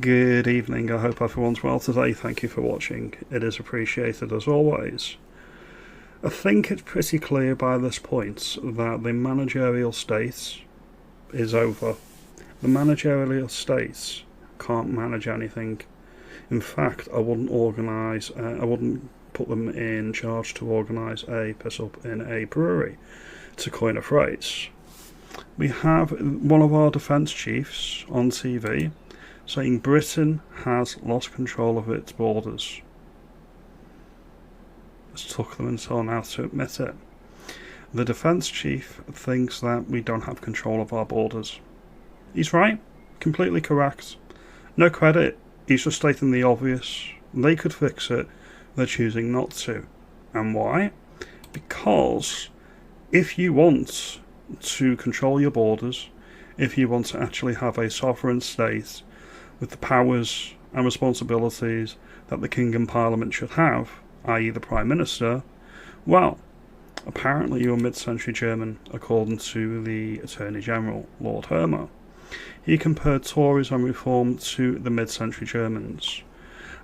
Good evening, I hope everyone's well today. Thank you for watching. It is appreciated as always. I think it's pretty clear by this point that the managerial state is over. The managerial state can't manage anything. In fact, I wouldn't put them in charge to organise a piss-up in a brewery, to coin a phrase. We have one of our defence chiefs on TV saying Britain has lost control of its borders. It's took them until now to admit it. The defence chief thinks that we don't have control of our borders. He's right, completely correct. No credit, he's just stating the obvious. They could fix it, they're choosing not to. And why? Because if you want to control your borders, if you want to actually have a sovereign state with the powers and responsibilities that the King and Parliament should have, i.e. the Prime Minister, well, apparently you're mid-century German, according to the Attorney General, Lord Hermer. He compared Tories and Reform to the mid-century Germans.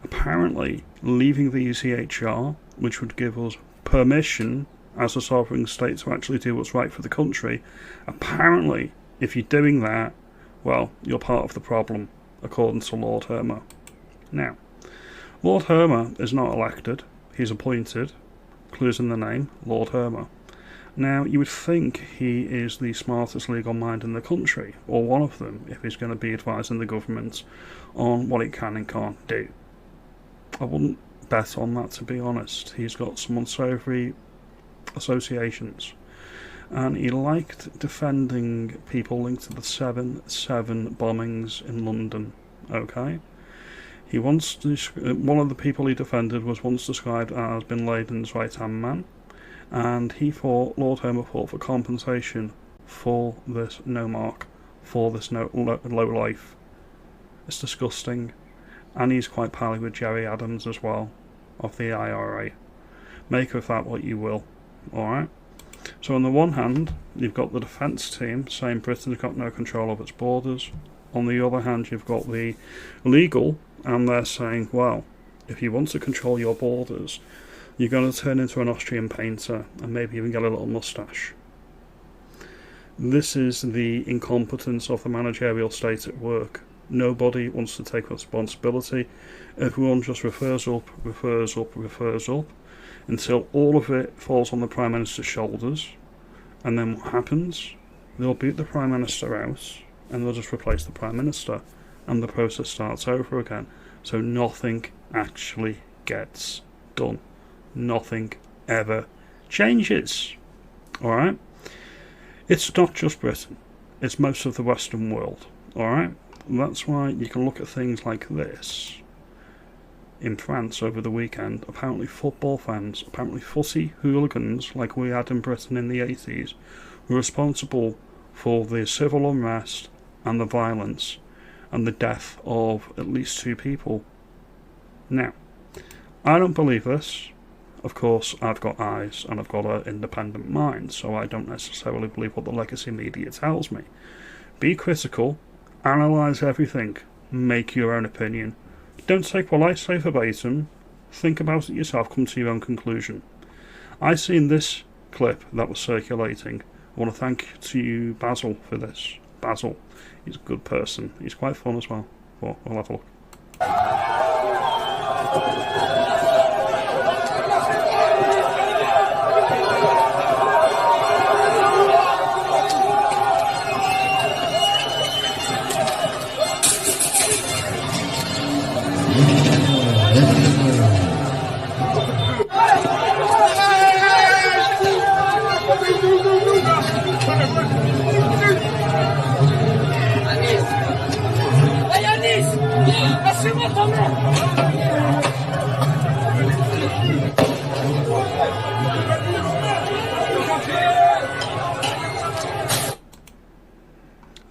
Apparently, leaving the ECHR, which would give us permission as a sovereign state to actually do what's right for the country, apparently, if you're doing that, well, you're part of the problem, according to Lord Hermer. Now, Lord Hermer is not elected, he's appointed, clues in the name, Lord Hermer. Now, you would think he is the smartest legal mind in the country, or one of them, if he's going to be advising the government on what it can and can't do. I wouldn't bet on that, to be honest. He's got some unsavoury associations, and he liked defending people linked to the 7/7 bombings in London. Okay, one of the people he defended was once described as Bin Laden's right-hand man, and Lord Hermer fought for compensation for this for this low life. It's disgusting, and he's quite pally with Jerry Adams as well, of the IRA. Make of that what you will. Alright? So on the one hand, you've got the defence team saying Britain's got no control of its borders. On the other hand, you've got the legal, and they're saying, well, if you want to control your borders, you're going to turn into an Austrian painter and maybe even get a little moustache. This is the incompetence of the managerial state at work. Nobody wants to take responsibility. Everyone just refers up, until all of it falls on the Prime Minister's shoulders. And then what happens? They'll boot the Prime Minister out and they'll just replace the Prime Minister, and the process starts over again. So nothing actually gets done. Nothing ever changes. Alright? It's not just Britain. It's most of the Western world. Alright? That's why you can look at things like this. In France over the weekend, apparently football fans, apparently footy hooligans like we had in Britain in the 80s, were responsible for the civil unrest and the violence and the death of at least 2 people. Now, I don't believe this. Of course, I've got eyes and I've got an independent mind, so I don't necessarily believe what the legacy media tells me. Be critical, analyse everything, make your own opinion. Don't take what I say verbatim, think about it yourself, come to your own conclusion. I seen this clip that was circulating. I want to thank to you, Basil, for this. Basil, he's a good person. He's quite fun as well. Well, we'll have a look.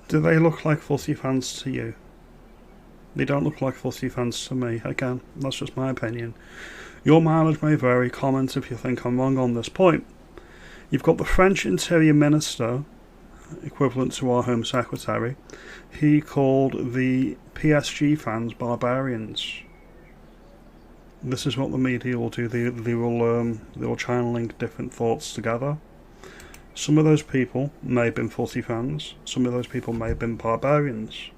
Do they look like footy fans to you? They don't look like footy fans to me. Again, that's just my opinion. Your mileage may vary. Comment if you think I'm wrong on this point. You've got the French Interior Minister equivalent to our Home Secretary, he called the PSG fans barbarians. This is what the media will do. They will channeling different thoughts together. Some of those people may have been footy fans. Some of those people may have been barbarians.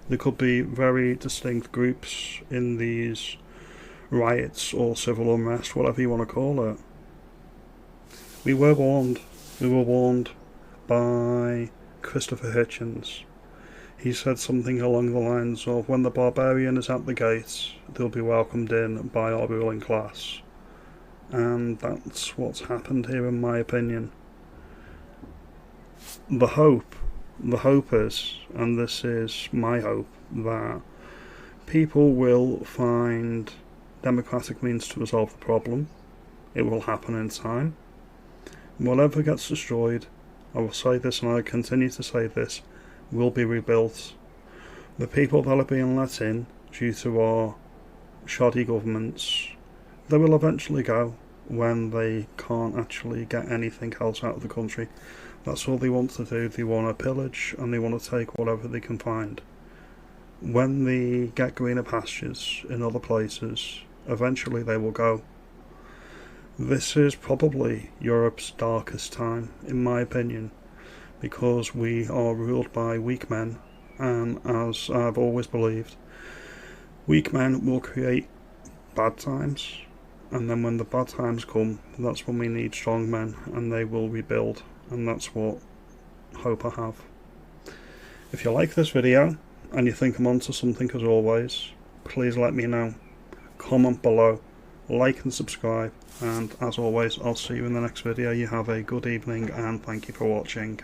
There could be very distinct groups in these riots or civil unrest, whatever you want to call it. We were warned. We were warned by Christopher Hitchens. He said something along the lines of, when the barbarian is at the gates, they'll be welcomed in by our ruling class. And that's what's happened here, in my opinion. The hope is, and this is my hope, that people will find democratic means to resolve the problem. It will happen in time. Whatever gets destroyed, I will say this and I continue to say this, will be rebuilt. The people that are being let in due to our shoddy governments, they will eventually go when they can't actually get anything else out of the country. That's all they want to do. They want to pillage and they want to take whatever they can find. When they get greener pastures in other places, eventually they will go. This is probably Europe's darkest time, in my opinion, because we are ruled by weak men, and as I've always believed, weak men will create bad times, and then when the bad times come, that's when we need strong men, and they will rebuild, and that's what hope I have. If you like this video, and you think I'm onto something as always, please let me know. Comment below, like and subscribe, and as always, I'll see you in the next video. You have a good evening, and thank you for watching.